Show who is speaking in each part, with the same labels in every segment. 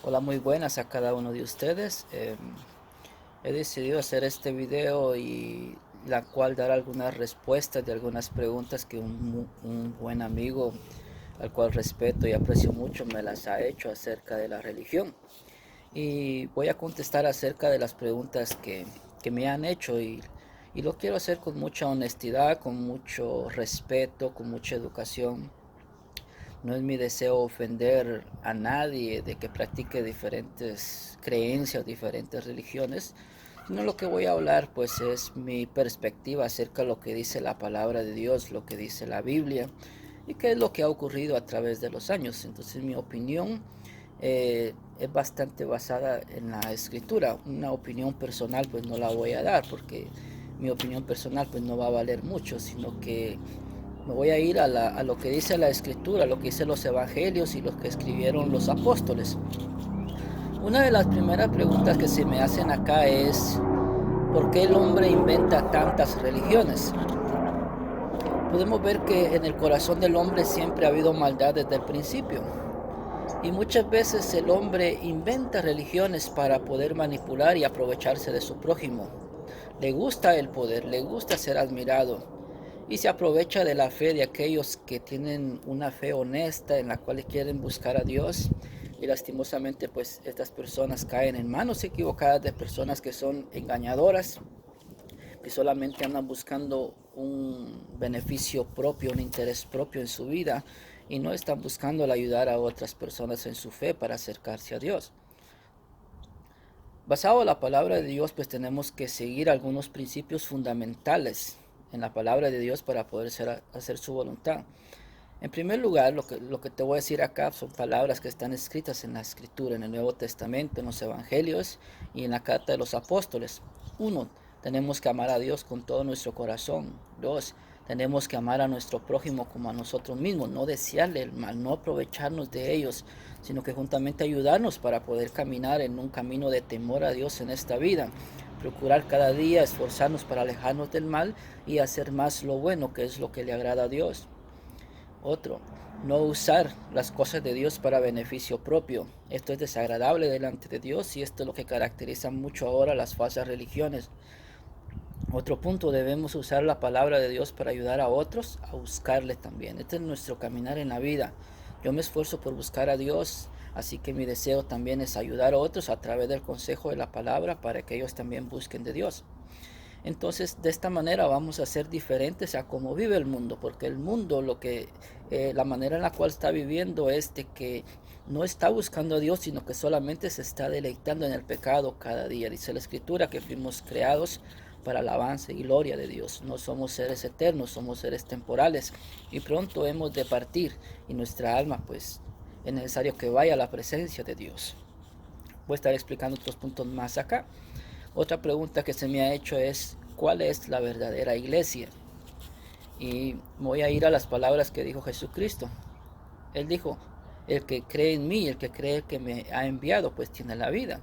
Speaker 1: Hola, muy buenas a cada uno de ustedes. He decidido hacer este video y la cual dar algunas respuestas de algunas preguntas que un buen amigo al cual respeto y aprecio mucho me las ha hecho acerca de la religión. Y voy a contestar acerca de las preguntas que me han hecho y lo quiero hacer con mucha honestidad, con mucho respeto, con mucha educación. No es mi deseo ofender a nadie de que practique diferentes creencias, diferentes religiones, sino lo que voy a hablar pues es mi perspectiva acerca de lo que dice la palabra de Dios, lo que dice la Biblia y qué es lo que ha ocurrido a través de los años. Entonces mi opinión es bastante basada en la escritura. Una opinión personal pues no la voy a dar porque mi opinión personal pues no va a valer mucho, sino que me voy a ir a lo que dice la escritura, lo que dicen los evangelios y lo que escribieron los apóstoles. Una de las primeras preguntas que se me hacen acá es, ¿por qué el hombre inventa tantas religiones? Podemos ver que en el corazón del hombre siempre ha habido maldad desde el principio. Y muchas veces el hombre inventa religiones para poder manipular y aprovecharse de su prójimo. Le gusta el poder, le gusta ser admirado y se aprovecha de la fe de aquellos que tienen una fe honesta en la cual quieren buscar a Dios. Y lastimosamente pues estas personas caen en manos equivocadas de personas que son engañadoras, que solamente andan buscando un beneficio propio, un interés propio en su vida y no están buscando el ayudar a otras personas en su fe para acercarse a Dios. Basado en la palabra de Dios, pues tenemos que seguir algunos principios fundamentales en la palabra de Dios para poder hacer su voluntad. En primer lugar, lo que te voy a decir acá son palabras que están escritas en la Escritura, en el Nuevo Testamento, en los Evangelios y en la Carta de los Apóstoles. Uno, tenemos que amar a Dios con todo nuestro corazón. Dos, tenemos que amar a nuestro prójimo como a nosotros mismos, no desearle el mal, no aprovecharnos de ellos, sino que juntamente ayudarnos para poder caminar en un camino de temor a Dios en esta vida. Procurar cada día esforzarnos para alejarnos del mal y hacer más lo bueno, que es lo que le agrada a Dios. Otro, no usar las cosas de Dios para beneficio propio. Esto es desagradable delante de Dios y esto es lo que caracteriza mucho ahora las falsas religiones. Otro punto, debemos usar la palabra de Dios para ayudar a otros a buscarle también. Este es nuestro caminar en la vida. Yo me esfuerzo por buscar a Dios, así que mi deseo también es ayudar a otros a través del consejo de la palabra para que ellos también busquen de Dios. Entonces, de esta manera vamos a ser diferentes a cómo vive el mundo, porque el mundo la manera en la cual está viviendo es de que no está buscando a Dios, sino que solamente se está deleitando en el pecado cada día. Dice la Escritura que fuimos creados para alabanza y gloria de Dios. No somos seres eternos, somos seres temporales y pronto hemos de partir y nuestra alma pues es necesario que vaya a la presencia de Dios. Voy a estar explicando otros puntos más acá. Otra pregunta que se me ha hecho es, ¿cuál es la verdadera iglesia? Y voy a ir a las palabras que dijo Jesucristo. Él dijo, el que cree en mí, el que cree que me ha enviado, pues tiene la vida.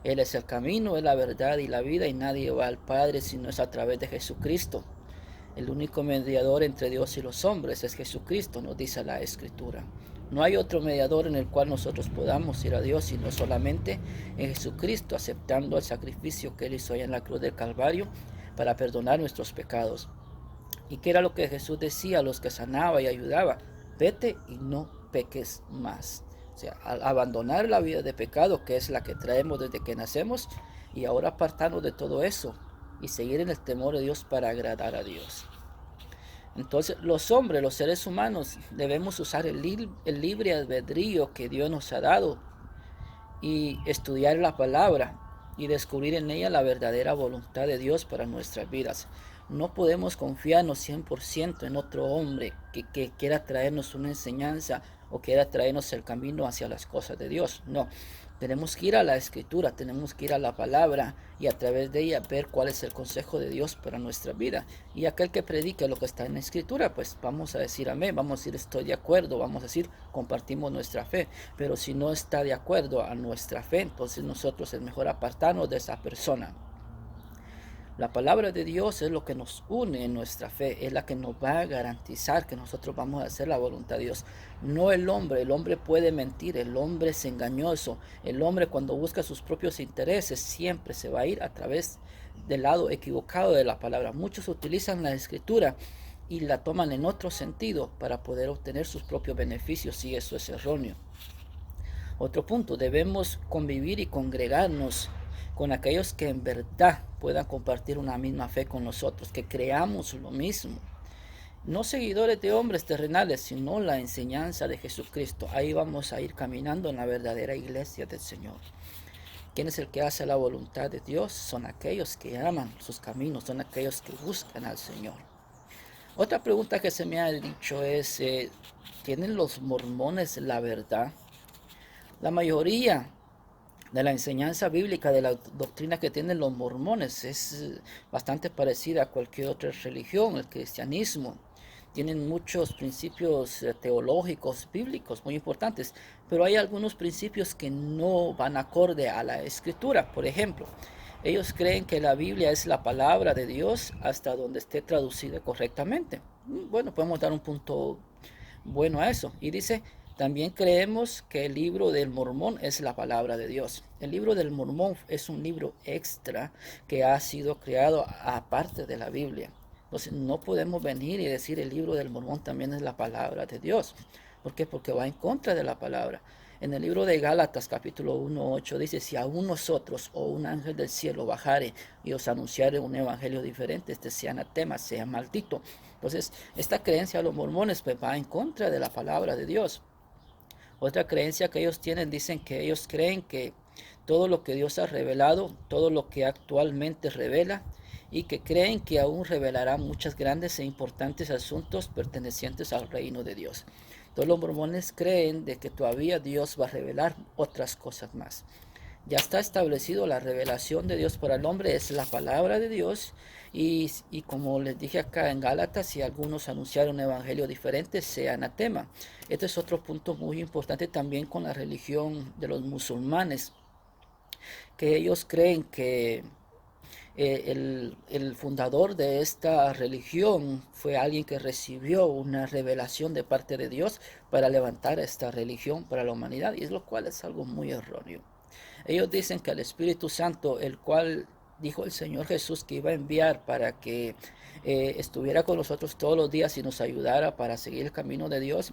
Speaker 1: Él es el camino, es la verdad y la vida, y nadie va al Padre si no es a través de Jesucristo. El único mediador entre Dios y los hombres es Jesucristo, nos dice la Escritura. No hay otro mediador en el cual nosotros podamos ir a Dios, sino solamente en Jesucristo, aceptando el sacrificio que Él hizo allá en la cruz del Calvario para perdonar nuestros pecados. ¿Y qué era lo que Jesús decía a los que sanaba y ayudaba? Vete y no peques más. O sea, al abandonar la vida de pecado, que es la que traemos desde que nacemos, y ahora apartarnos de todo eso y seguir en el temor de Dios para agradar a Dios. Entonces los hombres, los seres humanos, debemos usar el libre albedrío que Dios nos ha dado y estudiar la palabra y descubrir en ella la verdadera voluntad de Dios para nuestras vidas. No podemos confiarnos 100% en otro hombre que quiera traernos una enseñanza o quiera traernos el camino hacia las cosas de Dios. No, tenemos que ir a la escritura, tenemos que ir a la palabra y a través de ella ver cuál es el consejo de Dios para nuestra vida. Y aquel que predique lo que está en la escritura, pues vamos a decir amén, vamos a decir estoy de acuerdo, vamos a decir compartimos nuestra fe. Pero si no está de acuerdo a nuestra fe, entonces nosotros es mejor apartarnos de esa persona. La palabra de Dios es lo que nos une en nuestra fe, es la que nos va a garantizar que nosotros vamos a hacer la voluntad de Dios. No el hombre puede mentir, el hombre es engañoso, el hombre cuando busca sus propios intereses siempre se va a ir a través del lado equivocado de la palabra. Muchos utilizan la escritura y la toman en otro sentido para poder obtener sus propios beneficios y eso es erróneo. Otro punto, debemos convivir y congregarnos con aquellos que en verdad puedan compartir una misma fe con nosotros, que creamos lo mismo. No seguidores de hombres terrenales, sino la enseñanza de Jesucristo. Ahí vamos a ir caminando en la verdadera iglesia del Señor. ¿Quién es el que hace la voluntad de Dios? Son aquellos que aman sus caminos, son aquellos que buscan al Señor. Otra pregunta que se me ha dicho es, ¿tienen los mormones la verdad? La mayoría de la enseñanza bíblica, de la doctrina que tienen los mormones, es bastante parecida a cualquier otra religión, el cristianismo. Tienen muchos principios teológicos, bíblicos muy importantes, pero hay algunos principios que no van acorde a la escritura. Por ejemplo, ellos creen que la Biblia es la palabra de Dios hasta donde esté traducida correctamente. Bueno, podemos dar un punto bueno a eso. Y dice, también creemos que el libro del Mormón es la palabra de Dios. El libro del Mormón es un libro extra que ha sido creado aparte de la Biblia. Entonces no podemos venir y decir el libro del Mormón también es la palabra de Dios. ¿Por qué? Porque va en contra de la palabra. En el libro de Gálatas capítulo 1:8 dice, si aún nosotros o un ángel del cielo bajare y os anunciare un evangelio diferente, este sea anatema, sea maldito. Entonces, esta creencia de los mormones pues, va en contra de la palabra de Dios. Otra creencia que ellos tienen, dicen que ellos creen que todo lo que Dios ha revelado, todo lo que actualmente revela, y que creen que aún revelará muchos grandes e importantes asuntos pertenecientes al reino de Dios. Todos los mormones creen de que todavía Dios va a revelar otras cosas más. Ya está establecido la revelación de Dios para el hombre, es la palabra de Dios. Y como les dije acá en Gálatas, si algunos anunciaron un evangelio diferente, sea anatema. Este es otro punto muy importante también con la religión de los musulmanes, que ellos creen que el fundador de esta religión fue alguien que recibió una revelación de parte de Dios para levantar esta religión para la humanidad, y es lo cual es algo muy erróneo. Ellos dicen que el Espíritu Santo, el cual dijo el Señor Jesús que iba a enviar para que estuviera con nosotros todos los días y nos ayudara para seguir el camino de Dios,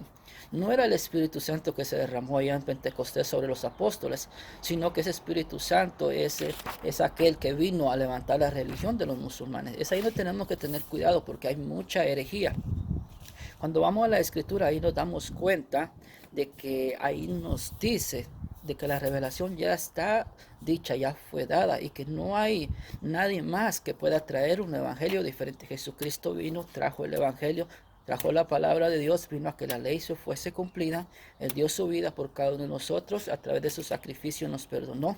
Speaker 1: no era el Espíritu Santo que se derramó allá en Pentecostés sobre los apóstoles, sino que ese Espíritu Santo es aquel que vino a levantar la religión de los musulmanes. Es ahí donde tenemos que tener cuidado porque hay mucha herejía. Cuando vamos a la escritura ahí nos damos cuenta de que ahí nos dice de que la revelación ya está dicha, ya fue dada y que no hay nadie más que pueda traer un evangelio diferente. Jesucristo vino, trajo el evangelio, trajo la palabra de Dios, vino a que la ley se fuese cumplida. Él dio su vida por cada uno de nosotros, a través de su sacrificio nos perdonó.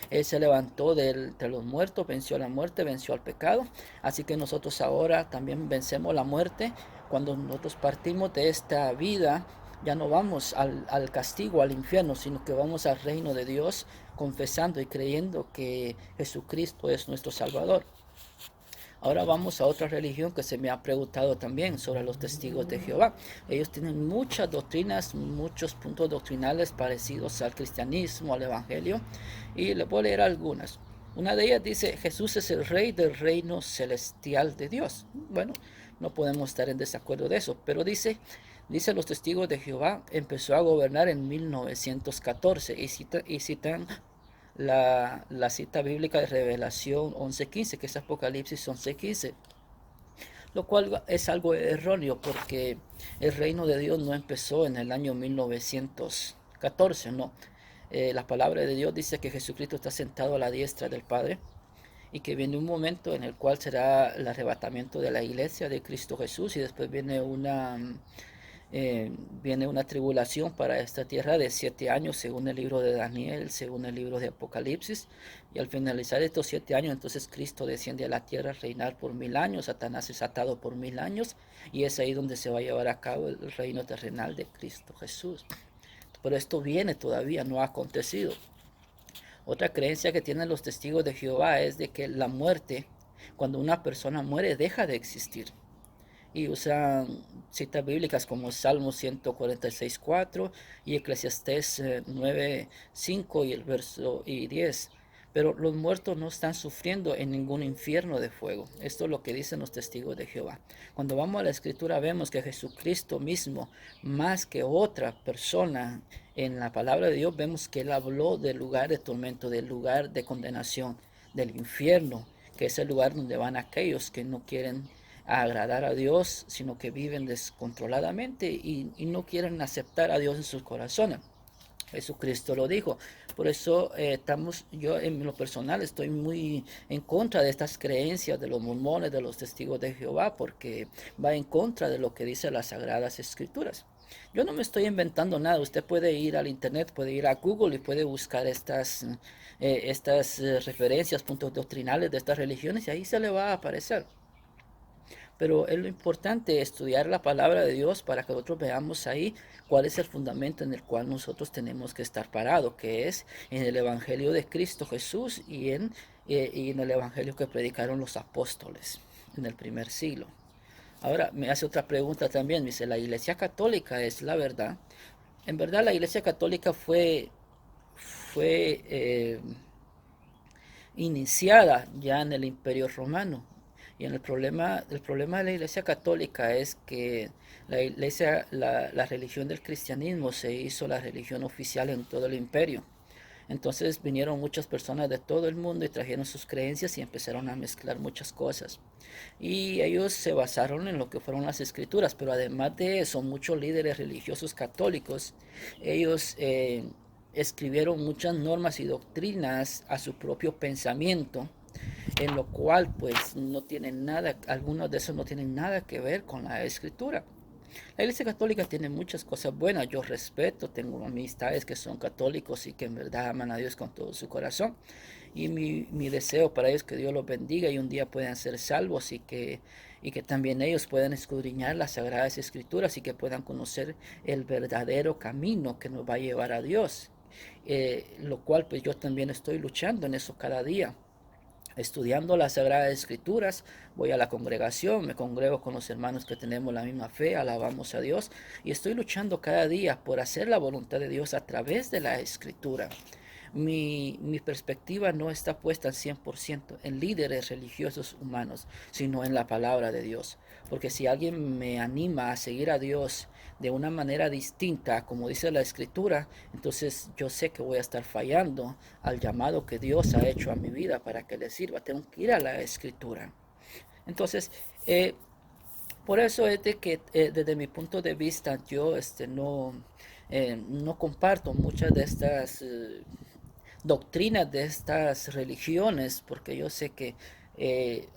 Speaker 1: Él se levantó de los muertos, venció la muerte, venció al pecado. Así que nosotros ahora también vencemos la muerte. Cuando nosotros partimos de esta vida, ya no vamos al castigo, al infierno, sino que vamos al reino de Dios, confesando y creyendo que Jesucristo es nuestro Salvador. Ahora vamos a otra religión que se me ha preguntado también sobre los testigos de Jehová. Ellos tienen muchas doctrinas, muchos puntos doctrinales parecidos al cristianismo, al evangelio, y les voy a leer algunas. Una de ellas dice, Jesús es el rey del reino celestial de Dios. Bueno, no podemos estar en desacuerdo de eso, pero dice los testigos de Jehová, empezó a gobernar en 1914 y citan la cita bíblica de Revelación 11:15, que es Apocalipsis 11:15, lo cual es algo erróneo porque el reino de Dios no empezó en el año 1914, no. La palabra de Dios dice que Jesucristo está sentado a la diestra del Padre y que viene un momento en el cual será el arrebatamiento de la iglesia de Cristo Jesús y después viene una tribulación para esta tierra de 7 años, según el libro de Daniel, según el libro de Apocalipsis. Y al finalizar estos 7 años, entonces Cristo desciende a la tierra a reinar por 1000 años. Satanás es atado por 1000 años. Y es ahí donde se va a llevar a cabo el reino terrenal de Cristo Jesús. Pero esto viene todavía, no ha acontecido. Otra creencia que tienen los testigos de Jehová es de que la muerte Cuando una persona muere, deja de existir. Y usan citas bíblicas como Salmo 146:4 y Eclesiastés 9:5 y el verso y 10. Pero los muertos no están sufriendo en ningún infierno de fuego. Esto es lo que dicen los testigos de Jehová. Cuando vamos a la escritura vemos que Jesucristo mismo, más que otra persona en la palabra de Dios, vemos que él habló del lugar de tormento, del lugar de condenación, del infierno, que es el lugar donde van aquellos que no quieren agradar a Dios, sino que viven descontroladamente y no quieren aceptar a Dios en sus corazones. Jesucristo lo dijo. Por eso yo en lo personal estoy muy en contra de estas creencias de los mormones, de los testigos de Jehová, porque va en contra de lo que dice las Sagradas Escrituras. Yo no me estoy inventando nada. Usted puede ir al internet, puede ir a Google y puede buscar estas referencias, puntos doctrinales de estas religiones y ahí se le va a aparecer. Pero es lo importante estudiar la palabra de Dios para que nosotros veamos ahí cuál es el fundamento en el cual nosotros tenemos que estar parados, que es en el Evangelio de Cristo Jesús y en el Evangelio que predicaron los apóstoles en el primer siglo. Ahora me hace otra pregunta también, me dice, ¿la Iglesia Católica es la verdad? En verdad la Iglesia Católica fue iniciada ya en el Imperio Romano. Y el problema de la Iglesia Católica es que la religión del cristianismo se hizo la religión oficial en todo el imperio. Entonces vinieron muchas personas de todo el mundo y trajeron sus creencias y empezaron a mezclar muchas cosas. Y ellos se basaron en lo que fueron las escrituras, pero además de eso, muchos líderes religiosos católicos, ellos escribieron muchas normas y doctrinas a su propio pensamiento, en lo cual pues no tienen nada, algunos de esos no tienen nada que ver con la escritura. La Iglesia Católica tiene muchas cosas buenas, yo respeto, tengo amistades que son católicos y que en verdad aman a Dios con todo su corazón. Y mi deseo para ellos es que Dios los bendiga y un día puedan ser salvos y que también ellos puedan escudriñar las Sagradas Escrituras y que puedan conocer el verdadero camino que nos va a llevar a Dios. Lo cual pues yo también estoy luchando en eso cada día, estudiando las Sagradas Escrituras. Voy a la congregación, me congrego con los hermanos que tenemos la misma fe, alabamos a Dios y estoy luchando cada día por hacer la voluntad de Dios a través de la Escritura. Mi perspectiva no está puesta al 100% en líderes religiosos humanos, sino en la palabra de Dios. Porque si alguien me anima a seguir a Dios de una manera distinta, como dice la Escritura, entonces yo sé que voy a estar fallando al llamado que Dios ha hecho a mi vida para que le sirva. Tengo que ir a la Escritura. Entonces, por eso es de que desde mi punto de vista yo no comparto muchas de estas doctrinas de estas religiones, porque yo sé que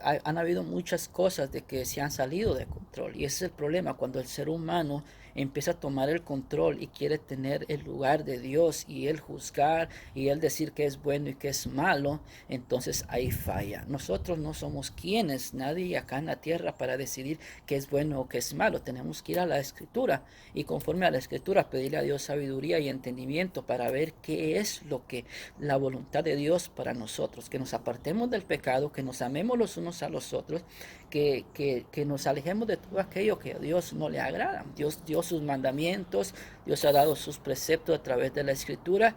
Speaker 1: han habido muchas cosas de que se han salido de control y ese es el problema cuando el ser humano empieza a tomar el control y quiere tener el lugar de Dios y él juzgar y él decir que es bueno y que es malo, entonces ahí falla. Nosotros no somos quienes, nadie acá en la tierra para decidir qué es bueno o qué es malo. Tenemos que ir a la Escritura y conforme a la Escritura pedirle a Dios sabiduría y entendimiento para ver qué es lo que la voluntad de Dios para nosotros, que nos apartemos del pecado, que nos amemos los unos a los otros, que nos alejemos de todo aquello que a Dios no le agrada. Dios dio sus mandamientos, Dios ha dado sus preceptos a través de la Escritura.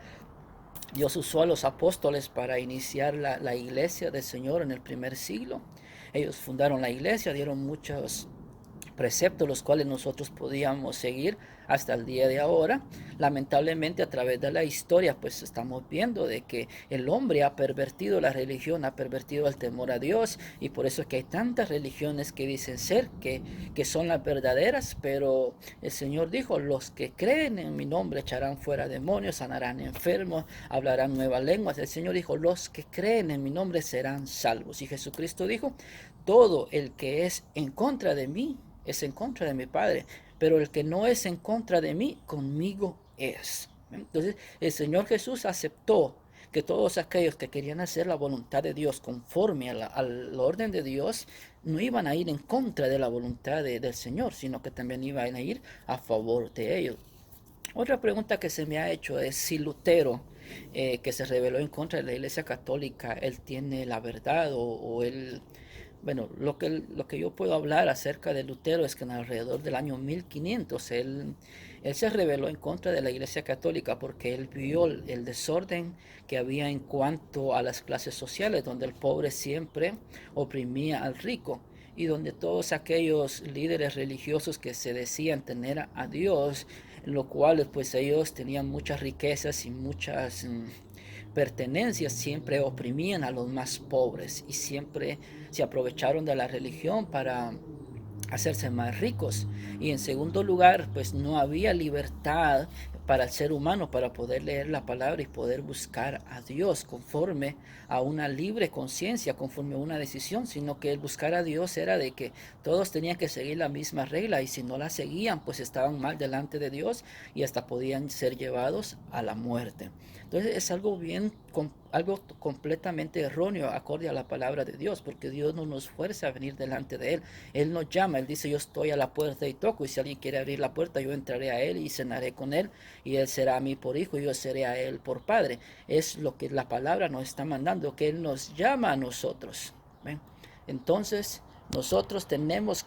Speaker 1: Dios usó a los apóstoles para iniciar la iglesia del Señor en el primer siglo. Ellos fundaron la iglesia, dieron muchos preceptos los cuales nosotros podíamos seguir hasta el día de ahora. Lamentablemente a través de la historia pues estamos viendo de que el hombre ha pervertido la religión, ha pervertido el temor a Dios y por eso es que hay tantas religiones que dicen ser que son las verdaderas, pero el Señor dijo, los que creen en mi nombre echarán fuera demonios, sanarán enfermos, hablarán nuevas lenguas. El Señor dijo, los que creen en mi nombre serán salvos. Y Jesucristo dijo, todo el que es en contra de mí es en contra de mi Padre, pero el que no es en contra de mí, conmigo es. Entonces el Señor Jesús aceptó que todos aquellos que querían hacer la voluntad de Dios conforme al orden de Dios, no iban a ir en contra de la voluntad del Señor, sino que también iban a ir a favor de ellos. Otra pregunta que se me ha hecho es si Lutero, que se rebeló en contra de la Iglesia Católica, él tiene la verdad o él Bueno, lo que yo puedo hablar acerca de Lutero es que en alrededor del año 1500 él se rebeló en contra de la Iglesia Católica porque él vio el desorden que había en cuanto a las clases sociales, donde el pobre siempre oprimía al rico y donde todos aquellos líderes religiosos que se decían tener a Dios, en lo cual pues ellos tenían muchas riquezas y muchas pertenencias, siempre oprimían a los más pobres y siempre se aprovecharon de la religión para hacerse más ricos. Y en segundo lugar, pues no había libertad para el ser humano para poder leer la palabra y poder buscar a Dios conforme a una libre conciencia, conforme a una decisión, sino que el buscar a Dios era de que todos tenían que seguir la misma regla y si no la seguían, pues estaban mal delante de Dios y hasta podían ser llevados a la muerte. Entonces es algo algo completamente erróneo acorde a la palabra de Dios, porque Dios no nos fuerza a venir delante de Él. Él nos llama, Él dice, yo estoy a la puerta y toco, y si alguien quiere abrir la puerta, yo entraré a Él y cenaré con Él, y Él será a mí por hijo, y yo seré a Él por padre. Es lo que la palabra nos está mandando, que Él nos llama a nosotros. ¿Ven? Entonces, nosotros tenemos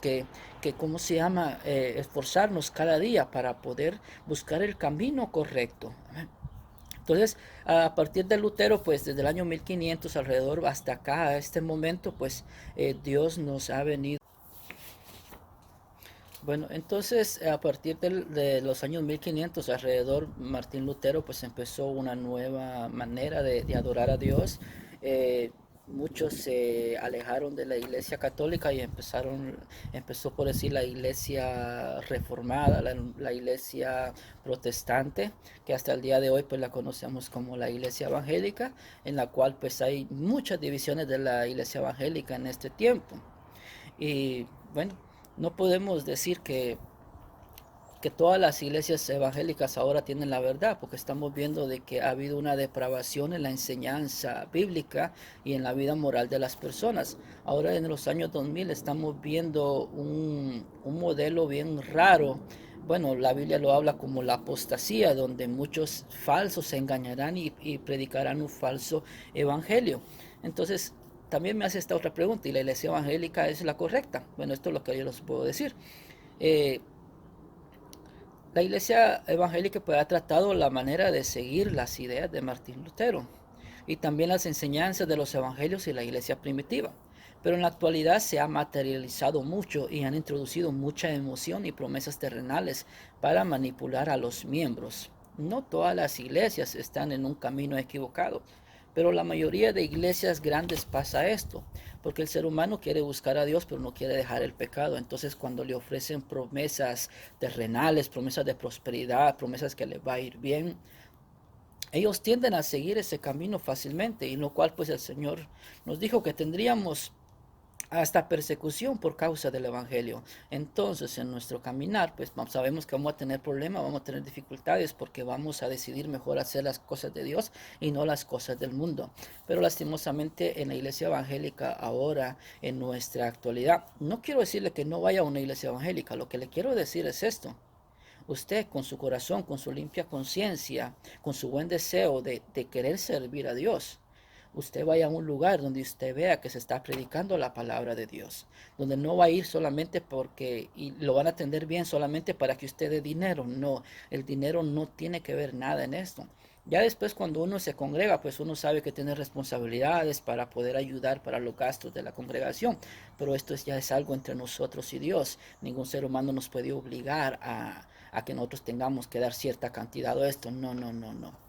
Speaker 1: ¿cómo se llama? Esforzarnos cada día para poder buscar el camino correcto. ¿Ven? Entonces, a partir de Lutero, pues desde el año 1500 alrededor hasta acá, a este momento, pues Dios nos ha venido. Bueno, entonces a partir de los años 1500 alrededor, Martín Lutero pues empezó una nueva manera de adorar a Dios. Muchos se alejaron de la iglesia católica y empezó por decir la iglesia reformada, la iglesia protestante, que hasta el día de hoy pues la conocemos como la iglesia evangélica, en la cual pues hay muchas divisiones de la iglesia evangélica en este tiempo. Y bueno, no podemos decir que todas las iglesias evangélicas ahora tienen la verdad, porque estamos viendo de que ha habido una depravación en la enseñanza bíblica y en la vida moral de las personas. Ahora en los años 2000 estamos viendo un modelo bien raro. Bueno, la Biblia lo habla como la apostasía, donde muchos falsos se engañarán y predicarán un falso evangelio. Entonces, también me hace esta otra pregunta, ¿y la iglesia evangélica es la correcta? Bueno, esto es lo que yo les puedo decir. Eh, la iglesia evangélica pues, ha tratado la manera de seguir las ideas de Martín Lutero y también las enseñanzas de los evangelios y la iglesia primitiva. Pero en la actualidad se ha materializado mucho y han introducido mucha emoción y promesas terrenales para manipular a los miembros. No todas las iglesias están en un camino equivocado, pero la mayoría de iglesias grandes pasa esto, porque el ser humano quiere buscar a Dios, pero no quiere dejar el pecado. Entonces cuando le ofrecen promesas terrenales, promesas de prosperidad, promesas que le va a ir bien, ellos tienden a seguir ese camino fácilmente, y en lo cual pues el Señor nos dijo que tendríamos hasta persecución por causa del evangelio. Entonces, en nuestro caminar, pues sabemos que vamos a tener problemas, vamos a tener dificultades porque vamos a decidir mejor hacer las cosas de Dios y no las cosas del mundo. Pero lastimosamente en la iglesia evangélica ahora, en nuestra actualidad, no quiero decirle que no vaya a una iglesia evangélica, lo que le quiero decir es esto. Usted con su corazón, con su limpia conciencia, con su buen deseo de querer servir a Dios, usted vaya a un lugar donde usted vea que se está predicando la palabra de Dios, donde no va a ir solamente porque y lo van a atender bien solamente para que usted dé dinero. No, el dinero no tiene que ver nada en esto. Ya después cuando uno se congrega, pues uno sabe que tiene responsabilidades para poder ayudar para los gastos de la congregación, pero esto ya es algo entre nosotros y Dios. Ningún ser humano nos puede obligar a que nosotros tengamos que dar cierta cantidad de esto. No, no, no, no.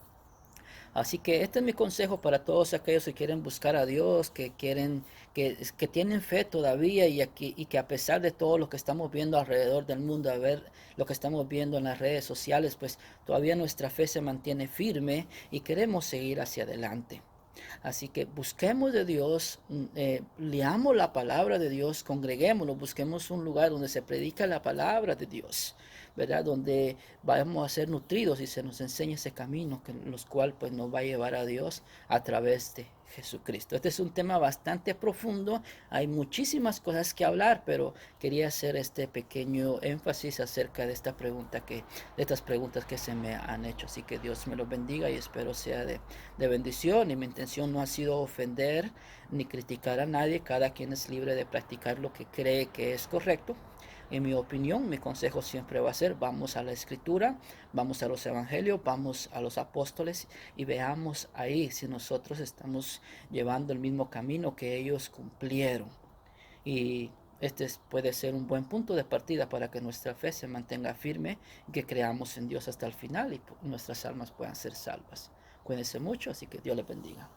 Speaker 1: Así que este es mi consejo para todos aquellos que quieren buscar a Dios, que tienen fe todavía y que a pesar de todo lo que estamos viendo alrededor del mundo, a ver lo que estamos viendo en las redes sociales, pues todavía nuestra fe se mantiene firme y queremos seguir hacia adelante. Así que busquemos de Dios, leamos la palabra de Dios, congreguémonos, busquemos un lugar donde se predica la palabra de Dios. ¿verdad? Donde vamos a ser nutridos y se nos enseña ese camino, que los cual pues nos va a llevar a Dios a través de Jesucristo. Este es un tema bastante profundo, hay muchísimas cosas que hablar, pero quería hacer este pequeño énfasis acerca de esta pregunta de estas preguntas que se me han hecho. Así que Dios me los bendiga y espero sea de bendición. Y mi intención no ha sido ofender ni criticar a nadie, cada quien es libre de practicar lo que cree que es correcto. En mi opinión, mi consejo siempre va a ser, vamos a la escritura, vamos a los evangelios, vamos a los apóstoles y veamos ahí si nosotros estamos llevando el mismo camino que ellos cumplieron. Y este puede ser un buen punto de partida para que nuestra fe se mantenga firme y que creamos en Dios hasta el final y nuestras almas puedan ser salvas. Cuídense mucho, así que Dios les bendiga.